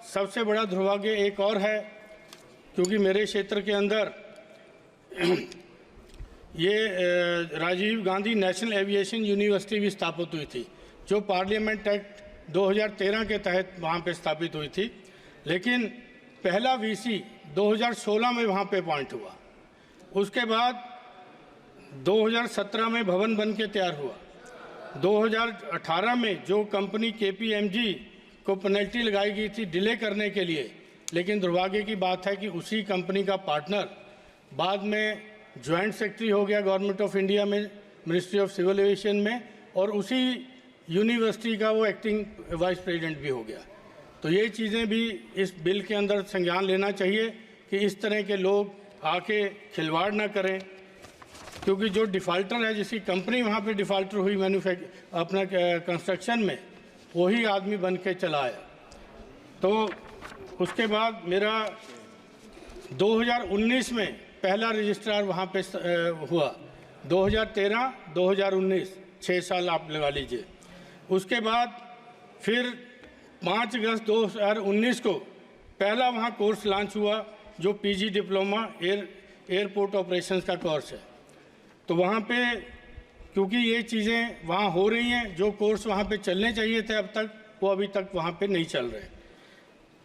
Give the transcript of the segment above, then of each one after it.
सबसे बड़ा दुर्भाग्य एक और है, क्योंकि मेरे क्षेत्र के अंदर ये Rajiv Gandhi national aviation university भी स्थापित हुई थी, जो पार्लियामेंट एक्ट 2013 के तहत वहाँ पे स्थापित हुई थी। लेकिन पहला वीसी 2016 में वहाँ पे अपॉइंट हुआ। उसके बाद 2017 में भवन बन के तैयार हुआ। 2018 में जो कंपनी KPMG को पेनल्टी लगाई गई थी डिले करने के लिए, लेकिन दुर्भाग्य की बात है कि उसी कंपनी का पार्टनर बाद में जॉइंट सेक्रेटरी हो गया गवर्नमेंट ऑफ इंडिया में, मिनिस्ट्री ऑफ सिविल एविएशन में, और उसी यूनिवर्सिटी का वो एक्टिंग वाइस प्रेसिडेंट भी हो गया। तो ये चीज़ें भी इस बिल के अंदर संज्ञान लेना चाहिए कि इस तरह के लोग आके खिलवाड़ ना करें, क्योंकि जो डिफ़ाल्टर है, जिसकी कंपनी वहाँ पे डिफ़ाल्टर हुई अपना कंस्ट्रक्शन में, वही आदमी बन के चला आया। तो उसके बाद मेरा 2019 में पहला रजिस्ट्रार वहाँ पे हुआ। 2013, 2019 6 साल आप लगा लीजिए। उसके बाद फिर 5 अगस्त 2019 को पहला वहाँ कोर्स लॉन्च हुआ, जो PG डिप्लोमा एयरपोर्ट ऑपरेशंस का कोर्स है। तो वहाँ पे क्योंकि ये चीज़ें वहाँ हो रही हैं, जो कोर्स वहाँ पे चलने चाहिए थे अब तक, वो अभी तक वहाँ पे नहीं चल रहे।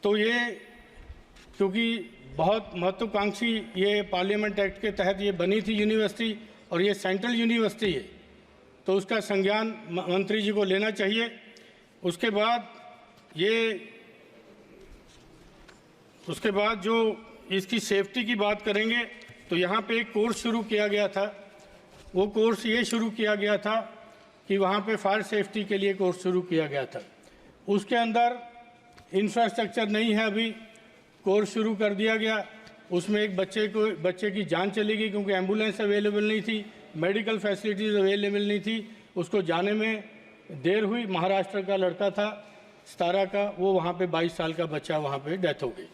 तो ये क्योंकि बहुत महत्वाकांक्षी ये पार्लियामेंट एक्ट के तहत ये बनी थी यूनिवर्सिटी, और ये सेंट्रल यूनिवर्सिटी है, तो उसका संज्ञान मंत्री जी को लेना चाहिए। उसके बाद जो इसकी सेफ्टी की बात करेंगे, तो यहाँ पे एक कोर्स शुरू किया गया था। वो कोर्स ये शुरू किया गया था कि वहाँ पे फायर सेफ्टी के लिए कोर्स शुरू किया गया था। उसके अंदर इंफ्रास्ट्रक्चर नहीं है, अभी कोर्स शुरू कर दिया गया। उसमें एक बच्चे की जान चली गई, क्योंकि एम्बुलेंस अवेलेबल नहीं थी, मेडिकल फैसिलिटीज़ अवेलेबल नहीं थी, उसको जाने में देर हुई। महाराष्ट्र का लड़का था 17 का, वो वहाँ पे 22 साल का बच्चा, वहाँ पे डेथ हो गई।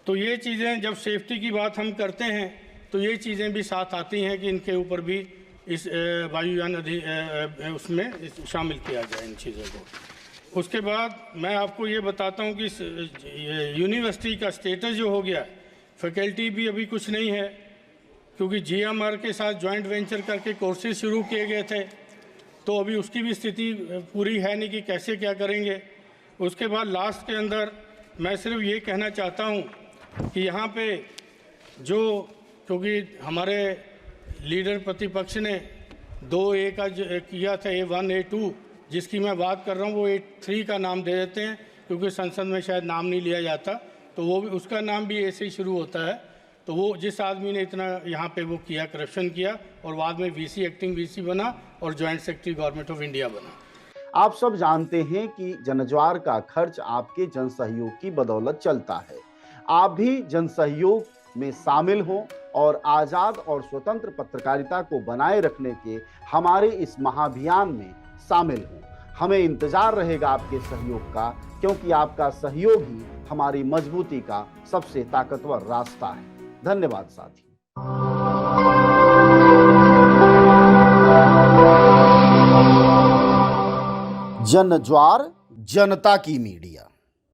तो ये चीज़ें जब सेफ्टी की बात हम करते हैं, तो ये चीज़ें भी साथ आती हैं कि इनके ऊपर भी इस वायुयान उसमें शामिल किया जाए इन चीज़ों को। उसके बाद मैं आपको ये बताता हूँ कि यूनिवर्सिटी का स्टेटस जो हो गया, फैकल्टी भी अभी कुछ नहीं है, क्योंकि GMR के साथ जॉइंट वेंचर करके कोर्सेज शुरू किए गए थे, तो अभी उसकी भी स्थिति पूरी है नहीं कि कैसे क्या करेंगे। उसके बाद लास्ट के अंदर मैं सिर्फ ये कहना चाहता हूँ कि यहाँ पे जो, क्योंकि हमारे लीडर प्रतिपक्ष ने 2A का किया था, A1 A2, जिसकी मैं बात कर रहा हूँ, वो A3 का नाम दे देते हैं, क्योंकि संसद में शायद नाम नहीं लिया जाता, तो वो भी उसका नाम भी A से ही शुरू होता है। तो वो जिस आदमी ने इतना यहाँ पे वो किया, करप्शन किया, और बाद में VC एक्टिंग VC बना और joint secretary government of India बना। आप सब जानते हैं कि जनज्वार का खर्च आपके जनसहयोग की बदौलत चलता है। आप भी जनसहयोग में शामिल हों और आजाद और स्वतंत्र पत्रकारिता को बनाए रखने के हमारे इस महाअभियान में शामिल हों। हमें इंतजार रहेगा आपके सहयोग का, क्योंकि आपका सहयोग ही हमारी मजबूती का सबसे ताकतवर रास्ता है। धन्यवाद साथी। जनज्वार, जनता की मीडिया।